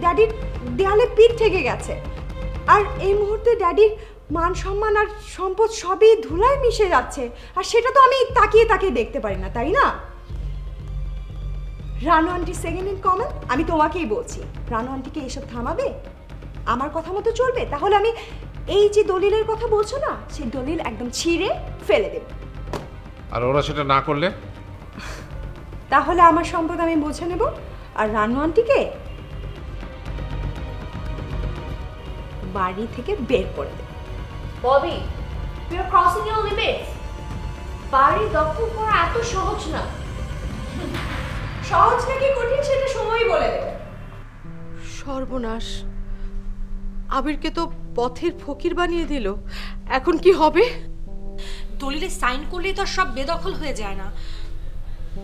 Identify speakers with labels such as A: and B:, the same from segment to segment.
A: ড্যাডির দেয়ালে পিঠ থেকে গেছে। আর এই মুহূর্তে ড্যাডির মান সম্মান আর সম্পদ সবই ধুলায় মিশে যাচ্ছে, আর সেটা তো আমি তাকিয়ে তাকিয়ে দেখতে পারি না, তাই না? Ranu aunty second in common, আমি তোমাকেই বলছি, রানু আন্টিকে এসব থামাবে? আমার কথা মতো চলবে? তাহলে আমি এই যে দলিলের কথা বলছো না, সেই দলিল একদম ছিঁড়ে ফেলে দেব।
B: আর ওরা সেটা না করলে?
A: তাহলে আমার সম্পদ আমি বুঝে নেব, আর রানু আন্টিকে বাড়ি থেকে বের করে দেব।
C: Bobby, you are crossing your limits. বাড়ি দখল করা এত সহজ না।
A: সহজ নাকি কঠিন সেটা সময়ই বলে দেবে।
D: সর্বনাশ, আবিরকে তো পথের ফকির বানিয়ে দিল। এখন কি হবে?
E: দলিলে সাইন করলেই তো আর সব বেদখল হয়ে যায় না,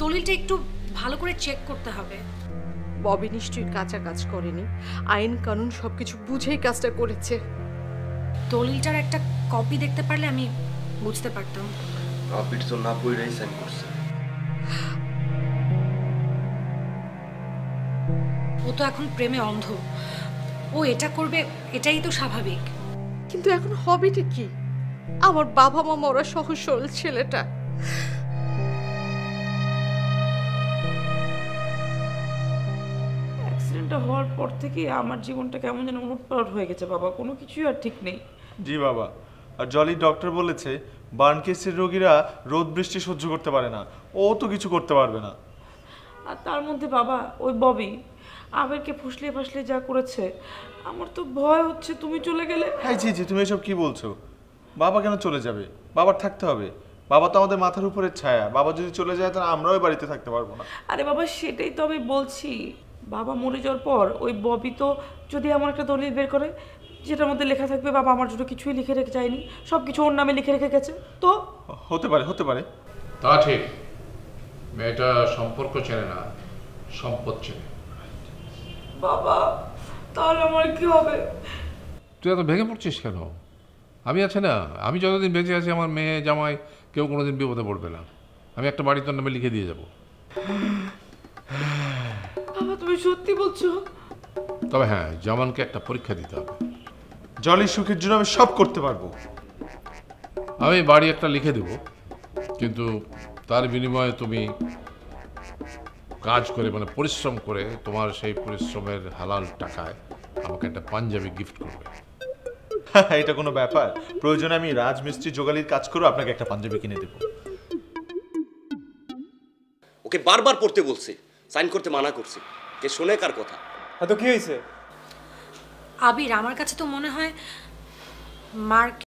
E: দলিলটা একটু ভালো করে চেক করতে হবে।
D: ববি নিশ্চয়ই কাঁচা কাজ করেনি, আইন কানুন সবকিছু বুঝেই কাজটা করেছে।
E: দলিলটার একটা কপি দেখতে পারলে আমি বুঝতে পারতাম।
F: আবির তো না পড়েই সাইন করছে।
E: ও তো এখন প্রেমে অন্ধ, ও এটা করবে এটাই তো স্বাভাবিক।
D: কিন্তু এখন হবেটা কি? আমার বাবা মা মরা সহজ সরল ছেলেটা।
G: অ্যাক্সিডেন্টটা হওয়ার পর থেকে আমার জীবনটা কেমন যেন উলটপালট হয়ে গেছে বাবা, কোনো কিছুই আর ঠিক নেই।
H: জি বাবা, আর জলি ডক্টর বলেছে বার্ন কেসের রোগীরা রোদ বৃষ্টি সহ্য করতে পারে না, ও তো কিছু করতে পারবে না।
G: আর তার মধ্যে বাবা ওই ববি আবেরকে ফুসলে ফাসলে যা করেছে, আমার তো ভয় হচ্ছে তুমি চলে গেলে।
H: হ্যাঁ জি জি, তুমি এসব কি বলছো? বাবা কেন চলে যাবে? বাবার থাকতে হবে। বাবা তো আমাদের মাথার উপরের ছায়া, বাবা যদি চলে যায় তাহলে আমরাও বাড়িতে থাকতে পারবো না।
G: আরে বাবা সেটাই তো আমি বলছি, বাবা মরে যাওয়ার পর ওই ববি তো যদি আমার একটা দলিল বের করে যেটার মধ্যে লেখা থাকবে বাবা আমার জন্য কিছুই লিখে রেখে যায়নি, সব কিছু ওর নামে লিখে রেখে গেছে, তো
H: হতে পারে, হতে পারে।
B: তা ঠিক, মেয়েটা সম্পর্ক চেনে না, সম্পদ চেনে।
G: বাবা তাহলে আমার কি হবে?
B: তুই এত ভেঙে পড়ছিস কেন? আমি আছে না, আমি যতদিন বেঁচে আছি আমার মেয়ে জামাই কেউ কোনোদিন বিপদে পড়বে না। আমি একটা বাড়ি তোর নামে লিখে দিয়ে যাব।
G: বাবা তুমি সত্যি বলছো?
B: তবে হ্যাঁ, জামানকে একটা পরীক্ষা দিতে হবে।
H: জলির সুখের জন্য আমি সব করতে পারবো।
B: আমি বাড়ি একটা লিখে দেব, কিন্তু তার বিনিময়ে তুমি কাজ করে মানে পরিশ্রম করে তোমার সেই পরিশ্রমের হালাল টাকায় আমাকে একটা পাঞ্জাবি গিফট করবে।
H: এটা কোনো ব্যাপার? প্রয়োজনে আমি রাজমিস্ত্রি জোগালির কাজ করে আপনাকে একটা পাঞ্জাবি কিনে দেবো।
F: ওকে বারবার পড়তে বলছে, সাইন করতে মানা করছে, কে শোনে কার কথা?
I: তো কি হয়েছে?
E: আবির, আমার কাছে তো মনে হয় মার